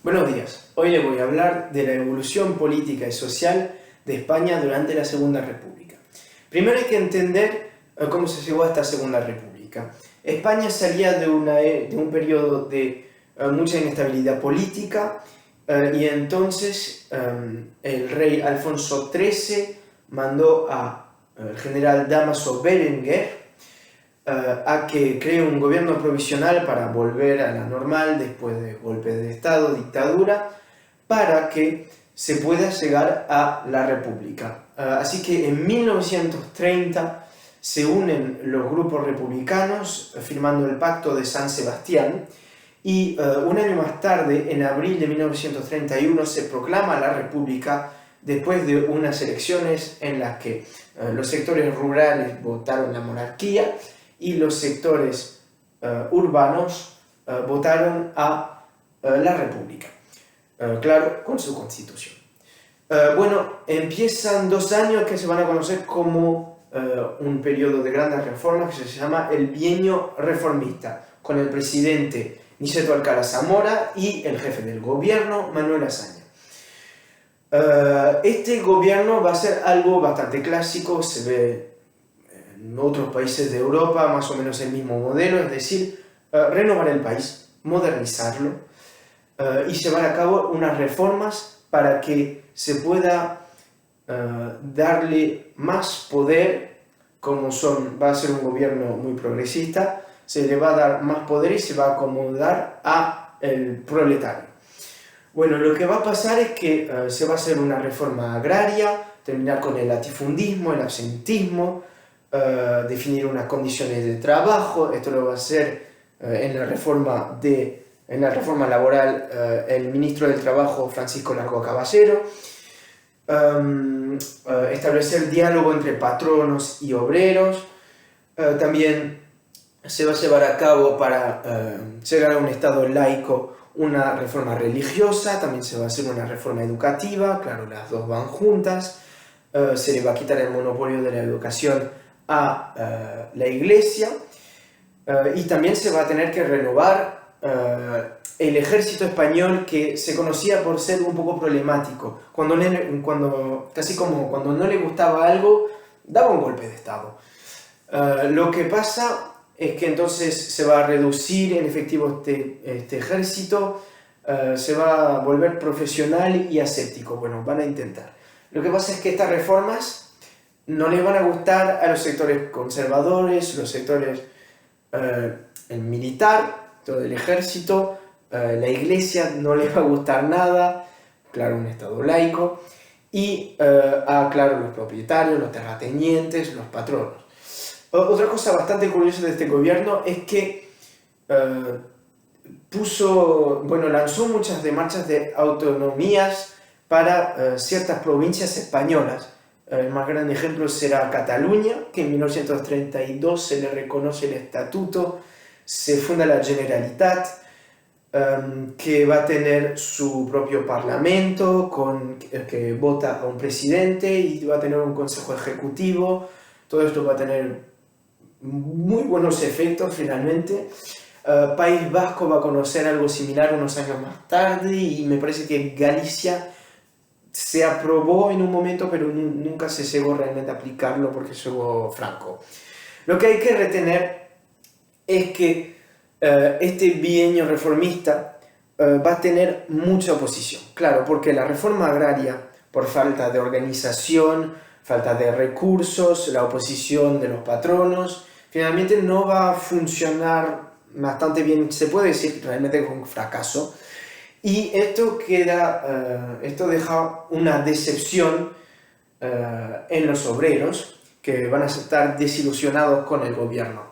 Buenos días, hoy le voy a hablar de la evolución política y social de España durante la Segunda República. Primero hay que entender cómo se llegó a esta Segunda República. España salía de un periodo de mucha inestabilidad política y entonces el rey Alfonso XIII mandó al general Dámaso Berenguer a que cree un gobierno provisional para volver a la normal después de golpe de Estado, dictadura, para que se pueda llegar a la República. Así que en 1930 se unen los grupos republicanos firmando el Pacto de San Sebastián y un año más tarde, en abril de 1931, se proclama la República después de unas elecciones en las que los sectores rurales votaron la monarquía y los sectores urbanos votaron a la República, claro, con su constitución. Empiezan 2 años que se van a conocer como un periodo de grandes reformas que se llama el Bienio Reformista, con el presidente Niceto Alcalá Zamora y el jefe del gobierno, Manuel Azaña. Este gobierno va a ser algo bastante clásico, se ve en otros países de Europa más o menos el mismo modelo, es decir, renovar el país, modernizarlo y llevar a cabo unas reformas para que se pueda darle más poder, va a ser un gobierno muy progresista, se le va a dar más poder y se va a acomodar al proletario. Bueno, lo que va a pasar es que se va a hacer una reforma agraria, terminar con el latifundismo, el absentismo, definir unas condiciones de trabajo. Esto lo va a hacer en la reforma laboral el ministro del Trabajo Francisco Largo Caballero. Establecer diálogo entre patronos y obreros. También se va a llevar a cabo para llegar a un estado laico una reforma religiosa, también se va a hacer una reforma educativa, claro, las dos van juntas. Se le va a quitar el monopolio de la educación a la Iglesia y también se va a tener que renovar el ejército español, que se conocía por ser un poco problemático. Casi como cuando no le gustaba algo, daba un golpe de Estado. Lo que pasa es que entonces se va a reducir en efectivo este ejército, se va a volver profesional y aséptico. Bueno, van a intentar. Lo que pasa es que estas reformas no les van a gustar a los sectores conservadores, los sectores el militar, todo el ejército, la iglesia no les va a gustar nada, claro, un estado laico, y claro, los propietarios, los terratenientes, los patronos. Otra cosa bastante curiosa de este gobierno es que lanzó muchas marchas de autonomías para ciertas provincias españolas. El más grande ejemplo será Cataluña, que en 1932 se le reconoce el estatuto, se funda la Generalitat, que va a tener su propio parlamento, que vota a un presidente y va a tener un consejo ejecutivo. Todo esto va a tener muy buenos efectos finalmente. País Vasco va a conocer algo similar unos años más tarde y me parece que Galicia se aprobó en un momento, pero nunca se llegó realmente a aplicarlo porque llegó Franco. Lo que hay que retener es que este bienio reformista va a tener mucha oposición. Claro, porque la reforma agraria, por falta de organización, falta de recursos, la oposición de los patronos, finalmente no va a funcionar bastante bien. Se puede decir realmente que fue un fracaso. Y esto deja una decepción en los obreros, que van a estar desilusionados con el gobierno.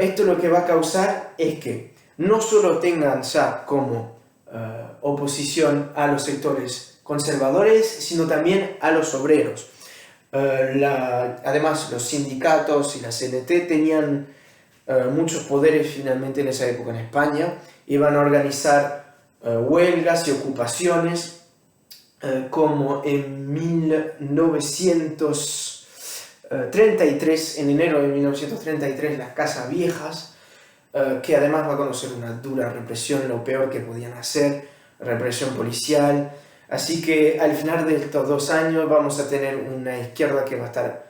Esto lo que va a causar es que no solo tengan ya como oposición a los sectores conservadores, sino también a los obreros. Además, los sindicatos y la CNT tenían muchos poderes finalmente en esa época en España, iban a organizar huelgas y ocupaciones, como en 1933, en enero de 1933, las Casas Viejas, que además va a conocer una dura represión, lo peor que podían hacer, represión policial. Así que al final de estos 2 años vamos a tener una izquierda que va a estar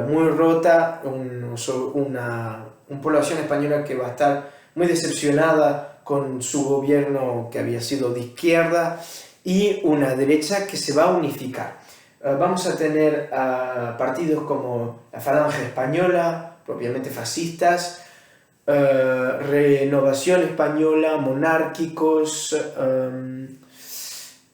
muy rota, una población española que va a estar muy decepcionada con su gobierno que había sido de izquierda y una derecha que se va a unificar. Vamos a tener partidos como la Falange Española, propiamente fascistas, Renovación Española, monárquicos,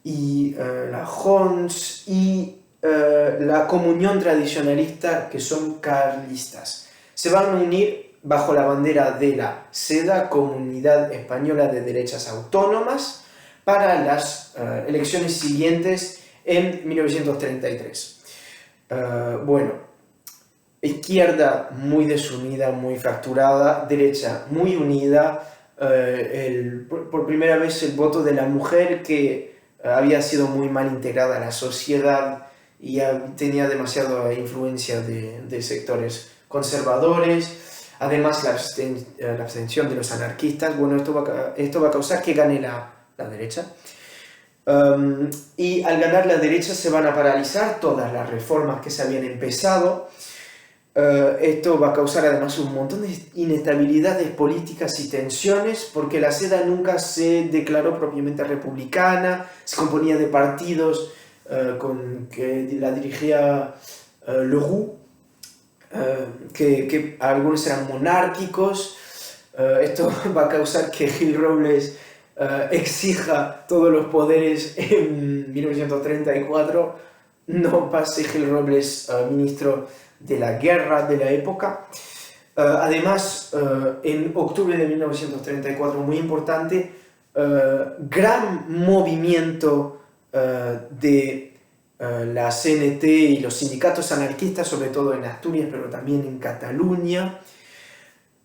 y la Junts y la Comunión Tradicionalista, que son carlistas. Se van a unir bajo la bandera de la SEDA, Comunidad Española de Derechas Autónomas, para las elecciones siguientes en 1933. Bueno, izquierda muy desunida, muy fracturada, derecha muy unida, por primera vez el voto de la mujer que había sido muy mal integrada a la sociedad y tenía demasiada influencia de sectores conservadores. Además, la abstención de los anarquistas, bueno, esto va a causar que gane la derecha. Y al ganar la derecha se van a paralizar todas las reformas que se habían empezado. Esto va a causar además un montón de inestabilidades políticas y tensiones, porque la SEDA nunca se declaró propiamente republicana, se componía de partidos que la dirigía Leroux, que algunos eran monárquicos. Esto va a causar que Gil Robles exija todos los poderes en 1934. No pase Gil Robles ministro de la guerra de la época. Además, en octubre de 1934, muy importante, gran movimiento de la CNT y los sindicatos anarquistas, sobre todo en Asturias, pero también en Cataluña.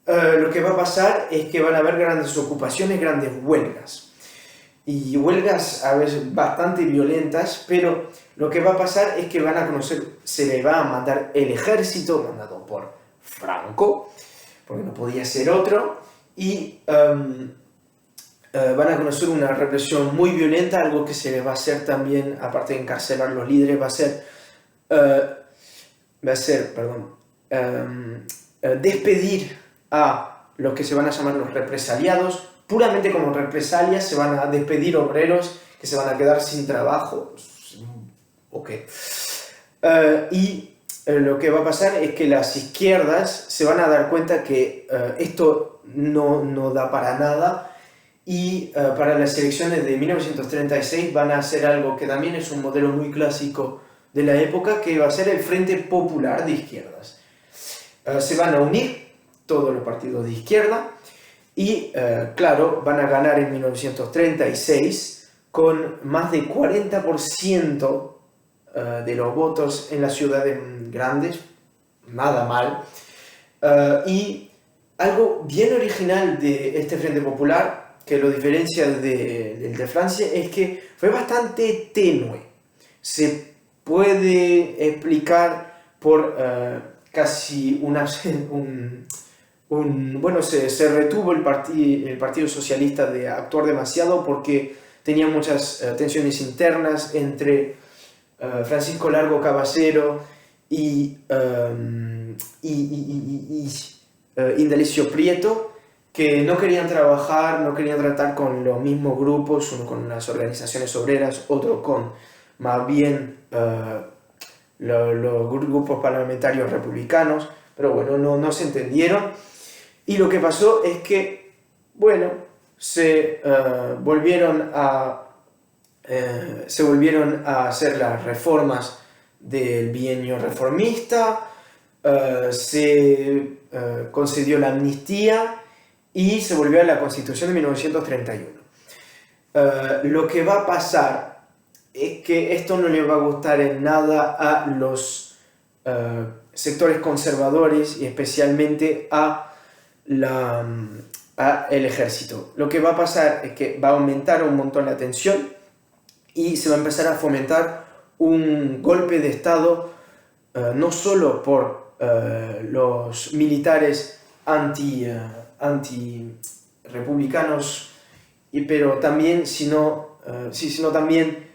Lo que va a pasar es que van a haber grandes ocupaciones, grandes huelgas. Y huelgas a veces bastante violentas, pero lo que va a pasar es que se le va a mandar el ejército, mandado por Franco, porque no podía ser otro, y van a conocer una represión muy violenta. Algo que se le va a hacer también, aparte de encarcelar a los líderes, va a ser despedir a los que se van a llamar los represaliados. Puramente como represalias se van a despedir obreros que se van a quedar sin trabajo. Ok. Lo que va a pasar es que las izquierdas se van a dar cuenta que esto no da para nada, y para las elecciones de 1936 van a hacer algo que también es un modelo muy clásico de la época, que va a ser el Frente Popular de Izquierdas. Se van a unir todos los partidos de izquierda y, claro, van a ganar en 1936 con más de 40% de los votos en las ciudades grandes. Nada mal. Y algo bien original de este Frente Popular, que lo diferencia del de Francia, es que fue bastante tenue. Se puede explicar por casi bueno, se retuvo el Partido Socialista de actuar demasiado, porque tenía muchas tensiones internas entre Francisco Largo Caballero y Indalecio Prieto, que no querían trabajar, no querían tratar con los mismos grupos, uno con las organizaciones obreras, otro con más bien los grupos parlamentarios republicanos, pero bueno, no se entendieron. Y lo que pasó es que, bueno, se volvieron a hacer las reformas del bienio reformista, se concedió la amnistía y se volvió a la Constitución de 1931. Lo que va a pasar es que esto no le va a gustar en nada a los sectores conservadores y especialmente el ejército. Lo que va a pasar es que va a aumentar un montón la tensión y se va a empezar a fomentar un golpe de Estado, no solo por los militares anti-republicanos, pero también, sino sino también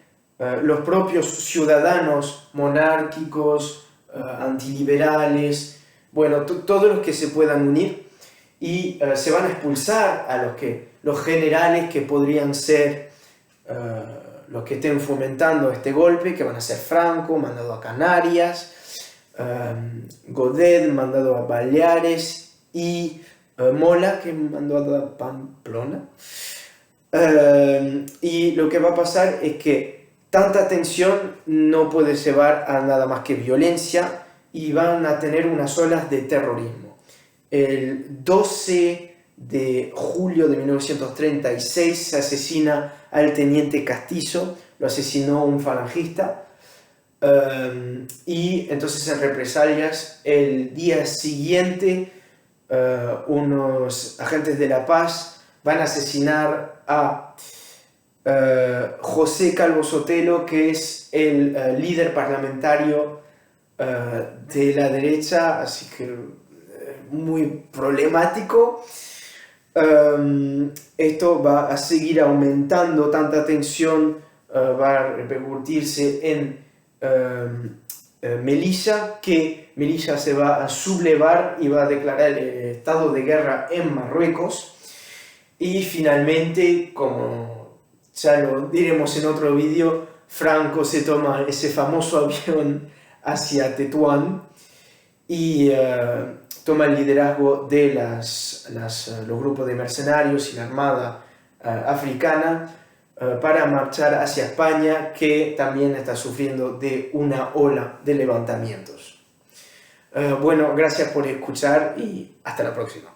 los propios ciudadanos monárquicos, antiliberales, bueno, todos los que se puedan unir, y se van a expulsar a los generales que podrían ser los que estén fomentando este golpe, que van a ser Franco, mandado a Canarias, Godet, mandado a Baleares, y Mola, que mandado a Pamplona. Y lo que va a pasar es que tanta tensión no puede llevar a nada más que violencia, y van a tener unas olas de terrorismo. El 12 de julio de 1936 se asesina al teniente Castillo, lo asesinó un falangista, y entonces en represalias el día siguiente unos agentes de la paz van a asesinar a José Calvo Sotelo, que es el líder parlamentario de la derecha, así que muy problemático. Esto va a seguir aumentando, tanta tensión va a repercutirse en Melilla, que Melilla se va a sublevar y va a declarar el estado de guerra en Marruecos. Y finalmente, como ya lo diremos en otro vídeo, Franco se toma ese famoso avión hacia Tetuán y toma el liderazgo de los grupos de mercenarios y la armada africana para marchar hacia España, que también está sufriendo de una ola de levantamientos. Bueno, gracias por escuchar y hasta la próxima.